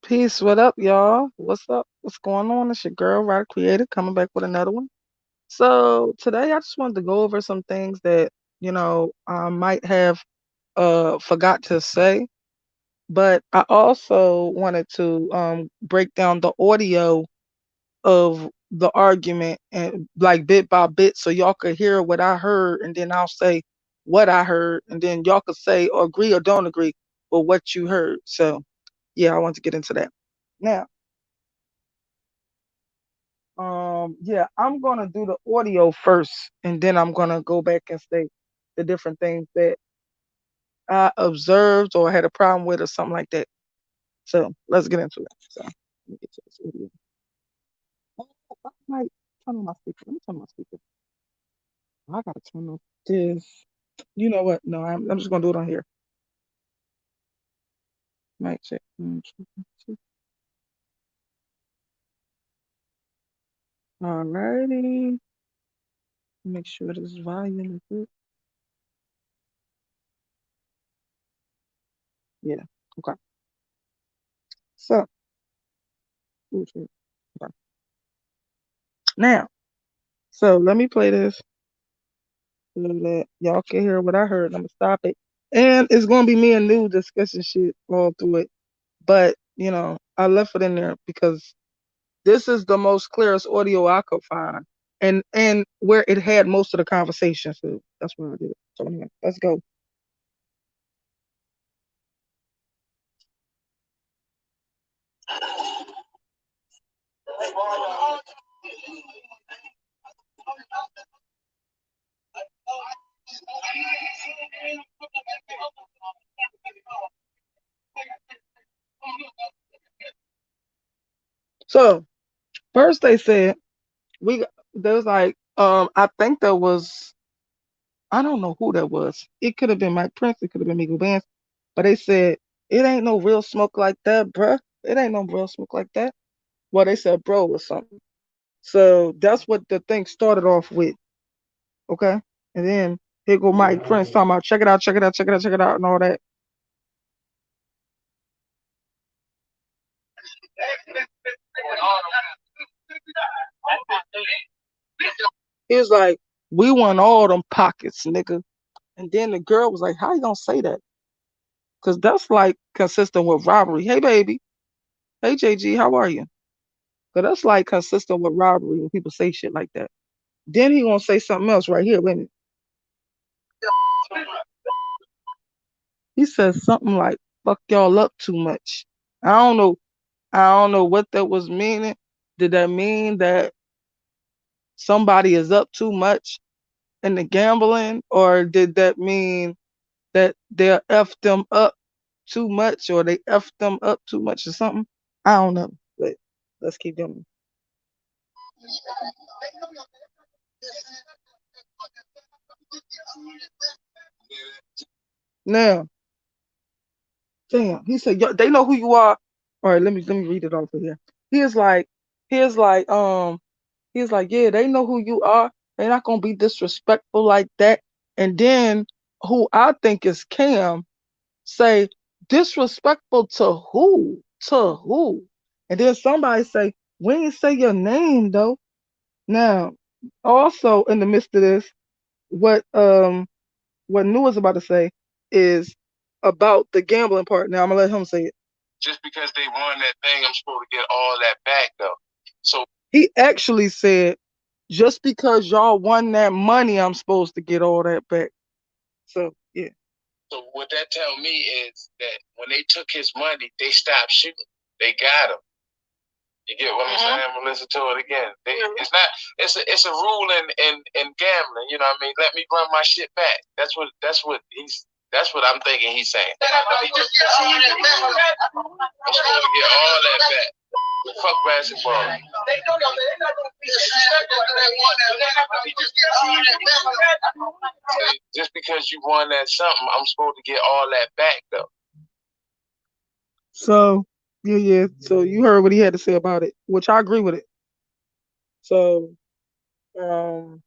Peace. What up, y'all? What's up? What's going on? It's your girl, Rod Creative, coming back with another one. So today I just wanted to go over some things that, I might have forgot to say, but I also wanted to break down the audio of the argument and like bit by bit so y'all could hear what I heard and then I'll say what I heard and then y'all could say or agree or don't agree with what you heard. So yeah, I want to get into that. Now, yeah, I'm gonna do the audio first, and then I'm gonna go back and say the different things that I observed or had a problem with or something like that. So let's get into it. So let me get to this audio. Oh, I might turn on my speaker. Let me turn on my speaker. I gotta turn off this. You know what? No, I'm just gonna do it on here. Mic check. Mic check, mic check. Alrighty. Make sure this volume is good. Yeah. Okay. So, okay. Now, so let me play this so that y'all can hear what I heard. I'm gonna stop it. And it's gonna be me and New discussing shit all through it. But I left it in there because this is the most clearest audio I could find. And where it had most of the conversation. So that's where I did it. So anyway, let's go. So first they said there was like I think there was I don't know who that was. It could have been Mike Prince, it could have been Miguel Vance, but they said it ain't no real smoke like that, bruh. It ain't no real smoke like that. Well, they said bro or something. So that's what the thing started off with. Okay. And then here go Mike Prince talking about check it out, check it out, check it out, check it out, and all that. He was like, we want all them pockets, nigga. And then the girl was like, how you gonna say that? Because that's like consistent with robbery. Hey, baby. Hey, JG, how are you? Because that's like consistent with robbery when people say shit like that. Then he gonna say something else right here. Wait a minute. He says something like, fuck y'all up too much. I don't know. I don't know what that was meaning. Did that mean that somebody is up too much in the gambling, or did that mean that they'll F them up too much, or they F them up too much, or something? I don't know. But let's keep going. Now, damn, he said, Yo, they know who you are. All right, let me read it off of here. He is like, he is like, he's like, yeah, they know who you are. They're not gonna be disrespectful like that. And then who I think is Cam say disrespectful to who? To who? And then somebody say, we ain't say your name though. Now, also in the midst of this, what what New is about to say is about the gambling part. Now I'm gonna let him say it. Just because they won that thing, I'm supposed to get all that back though. So he actually said, just because y'all won that money, I'm supposed to get all that back. So yeah. So what that tell me is that when they took his money, they stopped shooting. They got him. You get what I'm saying? I'm gonna listen to it again. It's not. It's a rule in gambling. You know what I mean? Let me run my shit back. That's what I'm thinking he's saying. Let me just I'm supposed to get all that back. Fuck basketball. Just because you won that something, I'm supposed to get all that back though. So yeah. So you heard what he had to say about it, which I agree with it. So um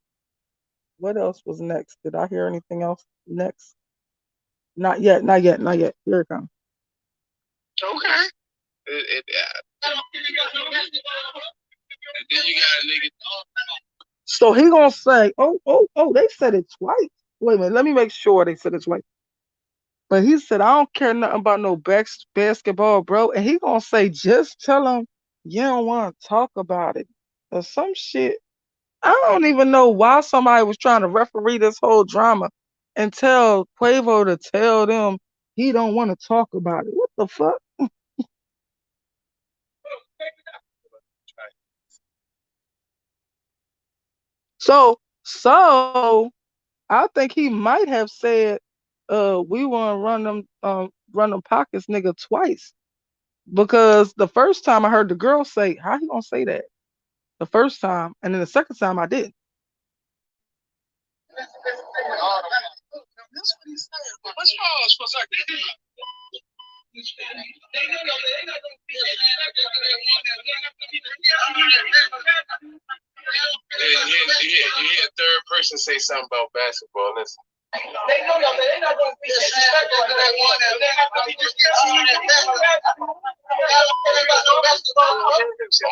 what else was next? Did I hear anything else next? Not yet, not yet, not yet. Here it comes. Okay. And then you got a nigga. So he gonna say, oh, they said it twice. Wait a minute, let me make sure they said it twice. But he said, I don't care nothing about no basketball, bro. And he gonna say, just tell him you don't want to talk about it. Or some shit. I don't even know why somebody was trying to referee this whole drama and tell Quavo to tell them he don't want to talk about it. What the fuck? So I think he might have said, we want to run them pockets, nigga, twice. Because the first time I heard the girl say, how he gonna say that? The first time, and then the second time I didn't. You hear a third person say something about basketball. Listen. Oh,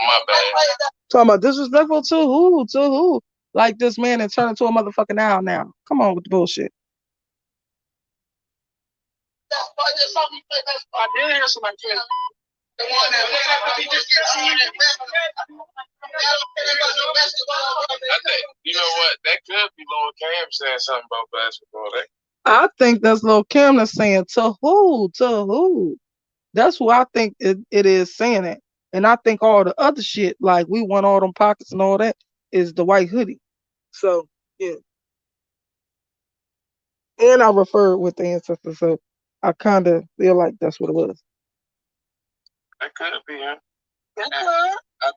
my bad. Talking about disrespectful to who? To who? Like this man and turn into a motherfucking owl now. Come on with the bullshit. I did hear somebody say the one that I think, you know what? That could be Lil Cam saying something about basketball. I think that's Lil Kim that's saying to who? To who? That's who I think it is saying it. And I think all the other shit, like we want all them pockets and all that, is the white hoodie. So yeah. And I referred with the ancestors, so I kind of feel like that's what it was. That could be him. I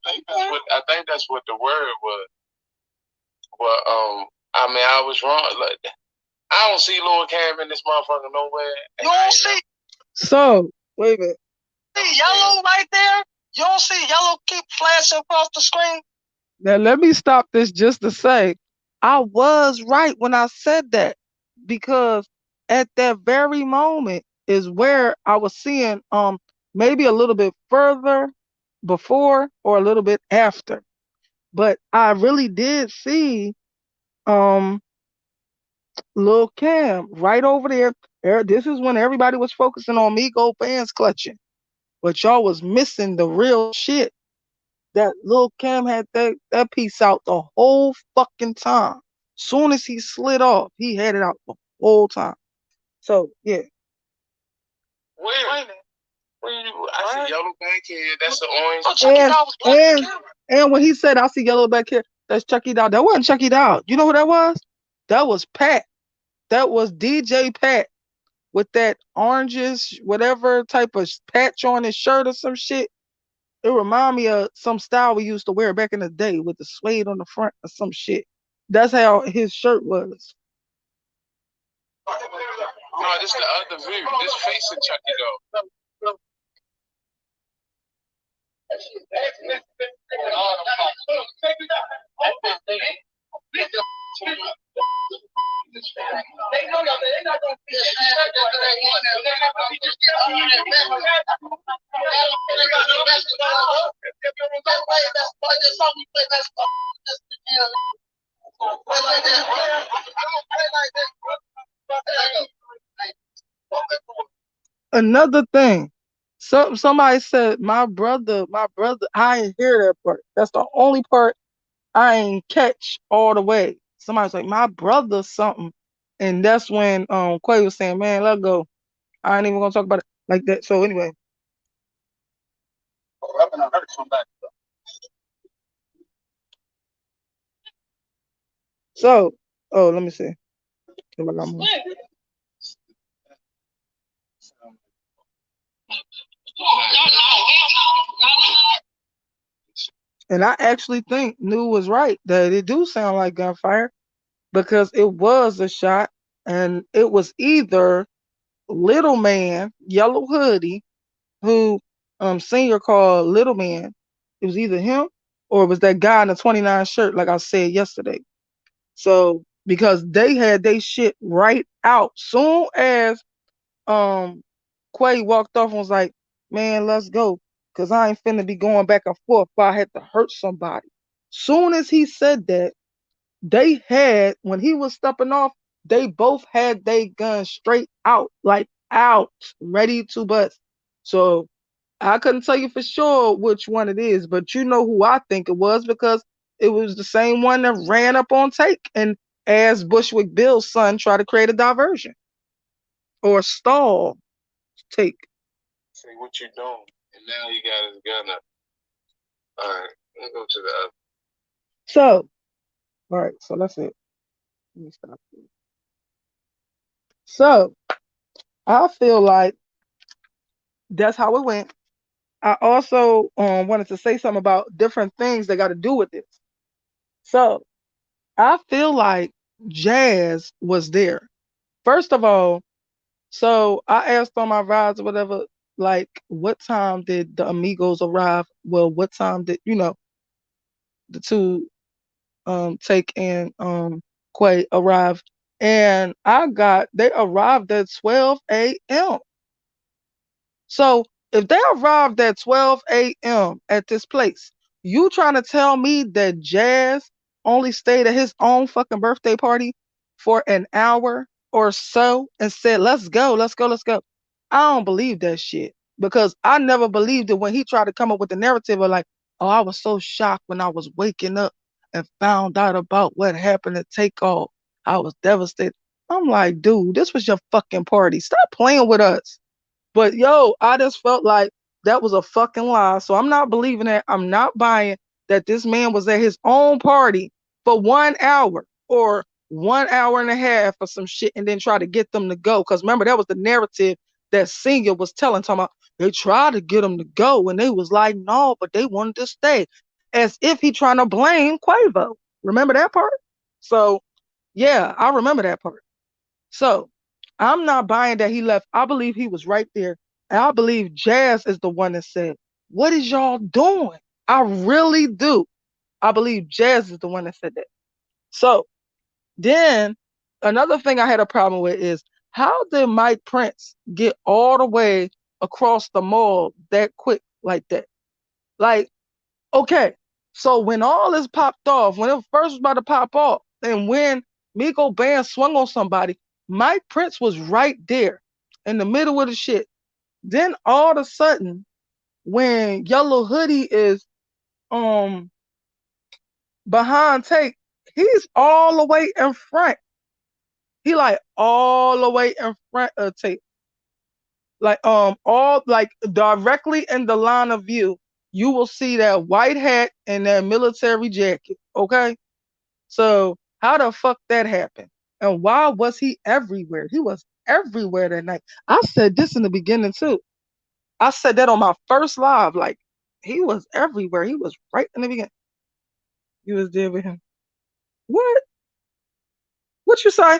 think that's what the word was. But I mean, I was wrong. Like, I don't see Lil Cam in this motherfucker nowhere. You don't see. So wait a minute. See yellow right there? You don't see yellow keep flashing across the screen? Now let me stop this just to say, I was right when I said that, because at that very moment is where I was seeing maybe a little bit further before or a little bit after. But I really did see Lil Cam right over there. This is when everybody was focusing on Migo fans clutching. But y'all was missing the real shit. That Lil Cam had that piece out the whole fucking time. Soon as he slid off, he had it out the whole time. So yeah. Where? I see yellow back here. That's the orange. And when he said I see yellow back here, that's Chucky Doll. That wasn't Chucky Doll. You know who that was? That was Pat. That was DJ Pat with that oranges, whatever type of patch on his shirt or some shit. It remind me of some style we used to wear back in the day with the suede on the front or some shit. That's how his shirt was. No, this is the other view. This facing Chucky though. Another thing, somebody said my brother, I ain't hear that part. That's the only part I ain't catch all the way. Somebody's like, my brother something. And that's when Quay was saying, man, let go. I ain't even gonna talk about it like that. So anyway. So, let me see. If I got more. And I actually think New was right that it do sound like gunfire, because it was a shot, and it was either Little Man, Yellow Hoodie, who Senior called Little Man. It was either him or it was that guy in the 29 shirt, like I said yesterday. So because they had their shit right out. Soon as Quay walked off and was like, man, let's go. because I ain't finna be going back and forth if I had to hurt somebody. Soon as he said that, they had, when he was stepping off, they both had their guns straight out, like out, ready to bust. So I couldn't tell you for sure which one it is, but you know who I think it was because it was the same one that ran up on Take and asked Bushwick Bill's son try to create a diversion or stall Take. Say what you doing, and now he got his gun up. All right, let's go to the other. So, all right, so that's it. Let me stop. So I feel like that's how it went. I also wanted to say something about different things that got to do with this. So I feel like Jazz was there. First of all, so I asked on my rides or whatever, like, what time did the Amigos arrive? Well, what time did, the two Take and Quay arrive? And they arrived at 12 a.m. So if they arrived at 12 a.m. at this place, you trying to tell me that Jazz only stayed at his own fucking birthday party for an hour or so and said, let's go, let's go, let's go. I don't believe that shit because I never believed it when he tried to come up with the narrative of like, oh, I was so shocked when I was waking up and found out about what happened at Takeoff. I was devastated. I'm like, dude, this was your fucking party. Stop playing with us. But yo, I just felt like that was a fucking lie. So I'm not believing that. I'm not buying that this man was at his own party for 1 hour or 1 hour and a half or some shit and then try to get them to go. Because remember, that was the narrative that Senior was talking about. They tried to get them to go and they was like, no, but they wanted to stay. As if he trying to blame Quavo. Remember that part? So yeah, I remember that part. So I'm not buying that he left. I believe he was right there. And I believe Jazz is the one that said, what is y'all doing? I really do. I believe Jazz is the one that said that. So then another thing I had a problem with is how did Mike Prince get all the way across the mall that quick like that? Like, okay, so when all this popped off, when it first was about to pop off, and when Miko Band swung on somebody, Mike Prince was right there in the middle of the shit. Then all of a sudden, when Yellow Hoodie is um behind Take, he's all the way in front. He like all the way in front of Take. Like all like directly in the line of view, you will see that white hat and that military jacket. Okay. So how the fuck that happened? And why was he everywhere? He was everywhere that night. I said this in the beginning too. I said that on my first live. Like he was everywhere. He was right in the beginning. You was there with him. What? What you say?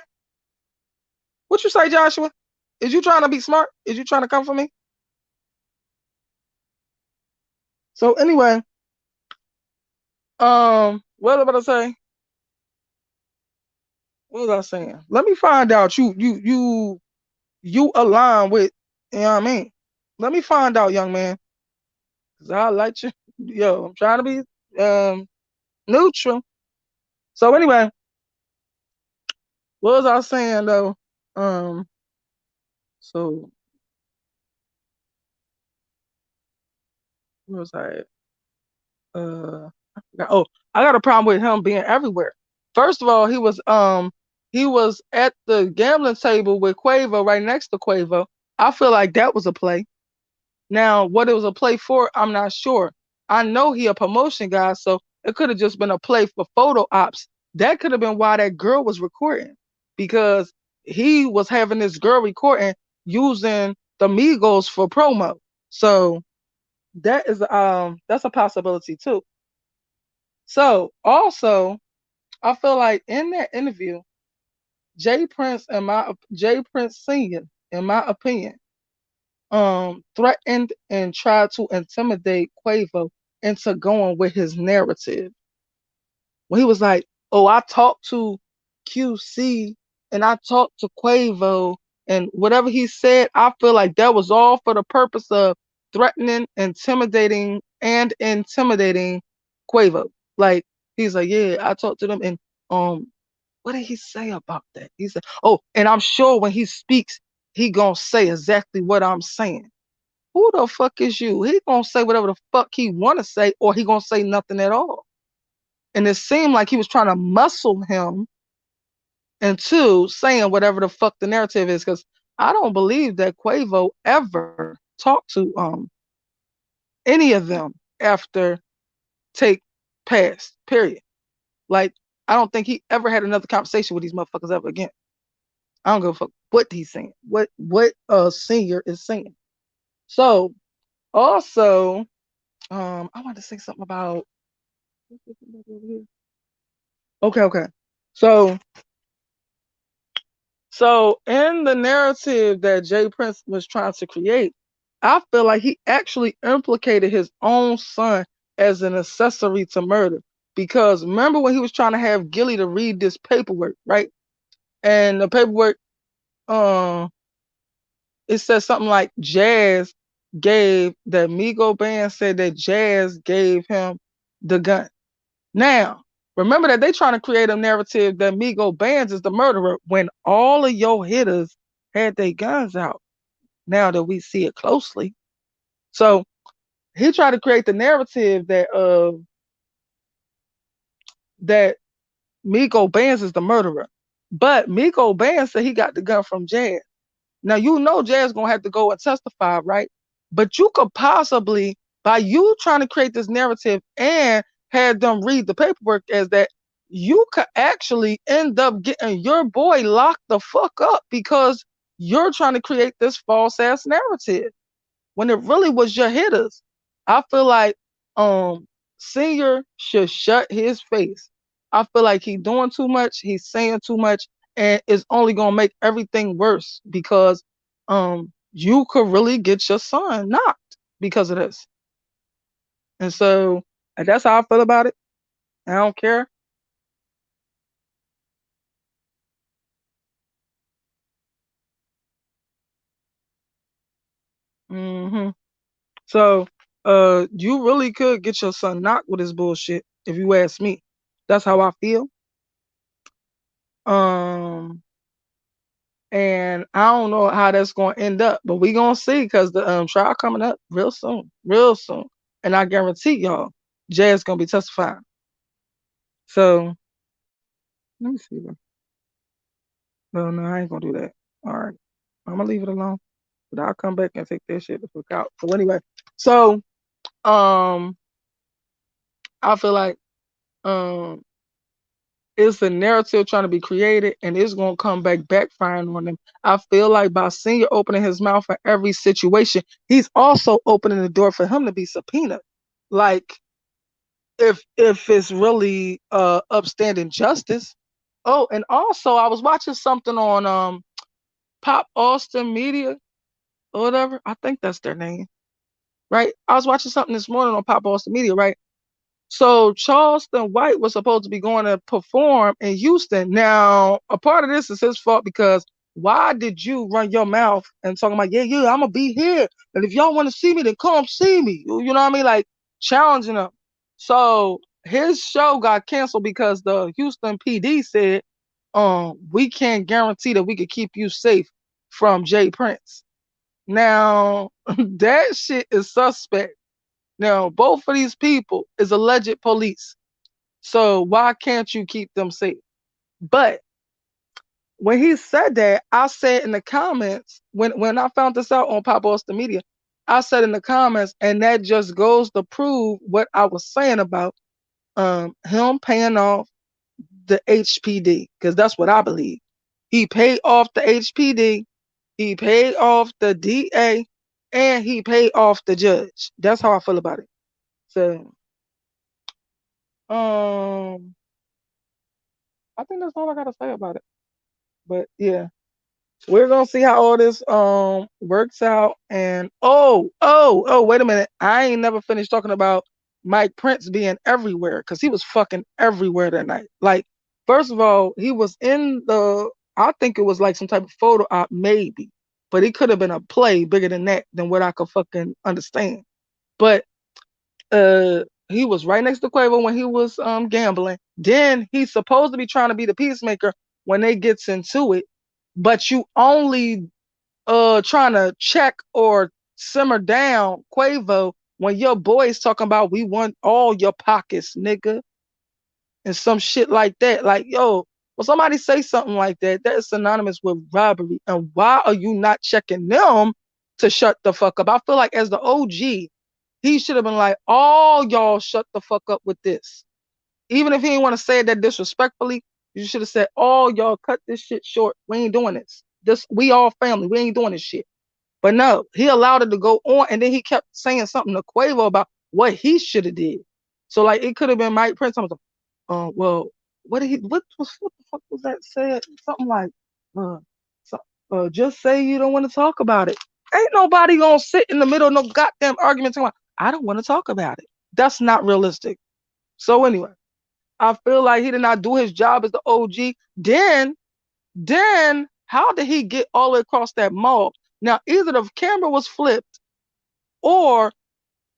What you say, Joshua? Is you trying to be smart? Is you trying to come for me? So anyway, what was I about to say? What was I saying? Let me find out you align with, you know what I mean? Let me find out, young man. Cause I like you. Yo, I'm trying to be neutral. So anyway, what was I saying though? Um, so what was I? Oh, I got a problem with him being everywhere. First of all, he was at the gambling table with Quavo right next to Quavo. I feel like that was a play. Now, what it was a play for, I'm not sure. I know he a promotion guy, so it could have just been a play for photo ops. That could have been why that girl was recording, because he was having this girl recording using the Migos for promo. So that's a possibility too. So also, I feel like in that interview, Jay Prince Senior, in my opinion, threatened and tried to intimidate Quavo into going with his narrative. When he was like, oh, I talked to QC and I talked to Quavo and whatever he said, I feel like that was all for the purpose of threatening, intimidating Quavo. Like he's like, yeah, I talked to them, and what did he say about that? He said, oh, and I'm sure when he speaks, he gonna say exactly what I'm saying. Who the fuck is you? He gonna say whatever the fuck he wanna say, or he gonna say nothing at all. And it seemed like he was trying to muscle him into saying whatever the fuck the narrative is, because I don't believe that Quavo ever talked to any of them after Take passed. Period. Like I don't think he ever had another conversation with these motherfuckers ever again. I don't give a fuck what he's saying. What Senior is saying. So also, I wanted to say something about. Okay. So in the narrative that Jay Prince was trying to create, I feel like he actually implicated his own son as an accessory to murder. Because remember when he was trying to have Gilly to read this paperwork, right? And the paperwork, it says something like Jazz gave the Migo band said that Jazz gave him the gun. Now, remember that they trying to create a narrative that Migo Bands is the murderer when all of your hitters had their guns out. Now that we see it closely. So he tried to create the narrative that Migo Bands is the murderer. But Migo Bands said he got the gun from Jazz. Now you know Jazz gonna have to go and testify, right? But you could possibly, by you trying to create this narrative and had them read the paperwork as that, you could actually end up getting your boy locked the fuck up because you're trying to create this false ass narrative when it really was your hitters. I feel like Senior should shut his face. I feel like he's doing too much, he's saying too much, and it's only gonna make everything worse because you could really get your son knocked because of this. And so and that's how I feel about it. I don't care. hmm So you really could get your son knocked with this bullshit, if you ask me. That's how I feel. Um and I don't know how that's going to end up, but we gonna see because the trial coming up real soon, and I guarantee y'all, Jazz gonna be testifying. So let me see. Well, no, I ain't gonna do that. All right, I'm gonna leave it alone, but I'll come back and take that shit the fuck out. So anyway, so um, I feel like um it's a narrative trying to be created and it's going to come back backfiring on them. I feel like by Senior opening his mouth for every situation, he's also opening the door for him to be subpoenaed. Like if it's really upstanding justice. Oh, and also I was watching something on Pop Austin Media or whatever. I think that's their name. Right? I was watching something this morning on Pop Austin Media, right? So Charleston White was supposed to be going to perform in Houston. Now, a part of this is his fault because why did you run your mouth and talking about, yeah, I'm gonna be here. And if y'all want to see me, then come see me. You know what I mean? Like challenging him. So his show got canceled because the Houston PD said, we can't guarantee that we could keep you safe from Jay Prince. Now, that shit is suspect. Now, both of these people is alleged police. So why can't you keep them safe? But when he said that, I said in the comments, when I found this out on Pop Austin Media, I said in the comments, and that just goes to prove what I was saying about him paying off the HPD, because that's what I believe. He paid off the HPD, he paid off the DA, and he paid off the judge. That's how I feel about it. So I think that's all I gotta say about it. But yeah, we're gonna see how all this works out. And wait a minute. I ain't never finished talking about Mike Prince being everywhere because he was fucking everywhere that night. Like, first of all, he was in the I think it was like some type of photo op, maybe. but it could have been a play bigger than that than what I could fucking understand. But he was right next to Quavo when he was gambling. Then he's supposed to be trying to be the peacemaker when they gets into it, but you only trying to check or simmer down Quavo when your boy's talking about we want all your pockets, nigga, and some shit like that. Like, yo, when somebody say something like that, that is synonymous with robbery. And why are you not checking them to shut the fuck up? I feel like as the OG, he should have been like, all y'all shut the fuck up with this. Even if he didn't want to say it that disrespectfully, you should have said, all y'all cut this shit short. We ain't doing this. We all family. We ain't doing this shit. But no, he allowed it to go on, and then he kept saying something to Quavo about what he should have did. So like it could have been Mike Prince. I was like, well, what did he? What the fuck was that said? Something like, uh, so, just say you don't want to talk about it. Ain't nobody gonna sit in the middle of no goddamn argument talking about, I don't want to talk about it. That's not realistic. So anyway, I feel like he did not do his job as the OG. Then how did he get all the way across that mall? Now, either the camera was flipped or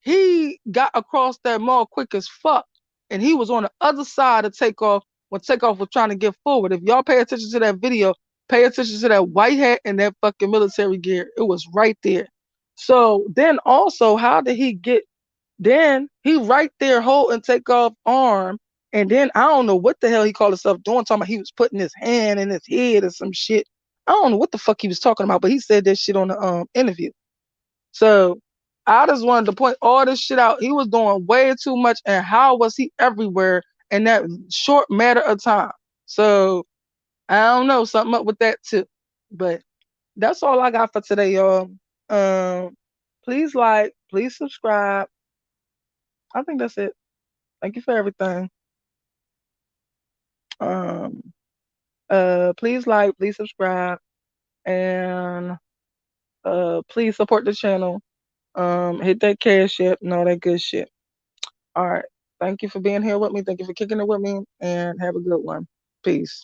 he got across that mall quick as fuck. And he was on the other side of Takeoff when Takeoff was trying to get forward. If y'all pay attention to that video, pay attention to that white hat and that fucking military gear. It was right there. So then also, how did he get, then he right there holding Takeoff arm. And then I don't know what the hell he called himself doing, talking about he was putting his hand in his head or some shit. I don't know what the fuck he was talking about, but he said that shit on the interview. So I just wanted to point all this shit out. He was doing way too much, and how was he everywhere in that short matter of time? So I don't know, something up with that too. But that's all I got for today, y'all. Please like, please subscribe. I think that's it. Thank you for everything. Um, please like, please subscribe, and please support the channel. Hit that cash app and all that good shit. All right. Thank you for being here with me. Thank you for kicking it with me, and have a good one. Peace.